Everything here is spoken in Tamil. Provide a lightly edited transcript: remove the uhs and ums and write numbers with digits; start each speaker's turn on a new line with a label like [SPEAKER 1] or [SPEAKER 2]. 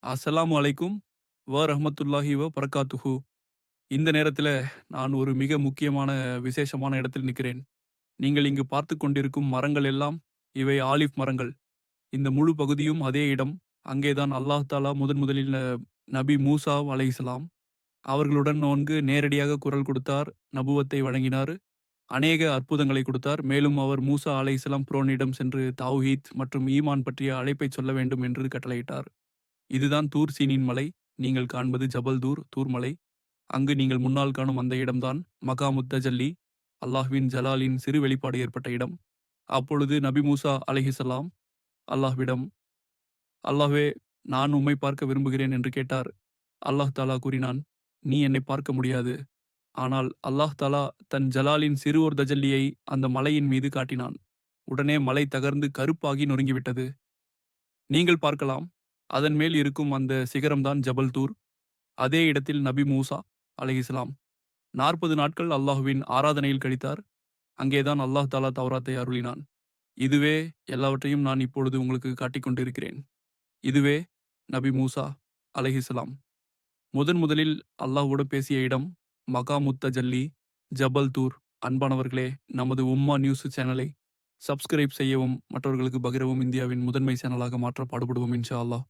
[SPEAKER 1] அஸ்ஸலாமு அலைக்கும் ரஹ்மத்துல்லாஹி பரக்காத்துஹு. இந்த நேரத்தில நான் ஒரு மிக முக்கியமான விசேஷமான இடத்தில் நிற்கிறேன். நீங்கள் இங்கு பார்த்துக் கொண்டிருக்கும் மரங்கள் எல்லாம் இவை ஆலிவ் மரங்கள். இந்த முழு பகுதியும் அதே இடம். அங்கே தான் அல்லாஹ் தஆலா முதலில் நபி மூசா அலைஹிஸ்ஸலாம் அவர்களுடன் நேரடியாக குரல் கொடுத்தார். நபுவத்தை வழங்கினார். அநேக அற்புதங்களை கொடுத்தார். மேலும் அவர் மூசா அலைஹிஸ்ஸலாம் ஃபிரௌனிடம் சென்று தௌஹீத் மற்றும் ஈமான் பற்றிய அழைப்பைச் சொல்ல வேண்டும் என்று கட்டளையிட்டார். இதுதான் தூர் சீனின் மலை. நீங்கள் காண்பது ஜபல் தூர், தூர் மலை. அங்கு நீங்கள் முன்னால் காணும் அந்த இடம்தான் மகாமுத் தஜல்லி, அல்லாஹ்வின் ஜலாலின் சிறு வெளிப்பாடு ஏற்பட்ட இடம். அப்பொழுது நபி மூசா அலைஹிஸ்ஸலாம் அல்லாஹ்விடம், "அல்லாஹ்வே, நான் உம்மை பார்க்க விரும்புகிறேன்" என்று கேட்டார். அல்லாஹ் தஆலா கூறினான், "நீ என்னை பார்க்க முடியாது." ஆனால் அல்லாஹ் தஆலா தன் ஜலாலின் சிறு ஓர் தஜல்லியை அந்த மலையின் மீது காட்டினான். உடனே மலை தகர்ந்து கருப்பாகி நொறுங்கிவிட்டது. நீங்கள் பார்க்கலாம். அதன் மேல் இருக்கும் அந்த சிகரம்தான் ஜபல் தூர். அதே இடத்தில் நபி மூசா அலைஹிஸ்ஸலாம் 40 நாட்கள் அல்லாஹ்வின் ஆராதனையில் கழித்தார். அங்கேதான் அல்லாஹ் தஆலா தௌராத்தை அருளினான். இதுவே எல்லாவற்றையும் நான் இப்பொழுது உங்களுக்கு காட்டிக் கொண்டிருக்கிறேன். இதுவே நபி மூசா அலைஹிஸ்ஸலாம் முதலில் அல்லாஹ்வோடு பேசிய இடம் மகாமுத் தஜல்லி, ஜபல் தூர். அன்பானவர்களே, நமது உம்மா நியூஸ் சேனலை சப்ஸ்கிரைப் செய்யவும் மற்றவர்களுக்கு பகிரவும் இந்தியாவின் முதன்மை சேனலாக மாற்ற பாடுபடுவோம் இன்ஷா அல்லாஹ்.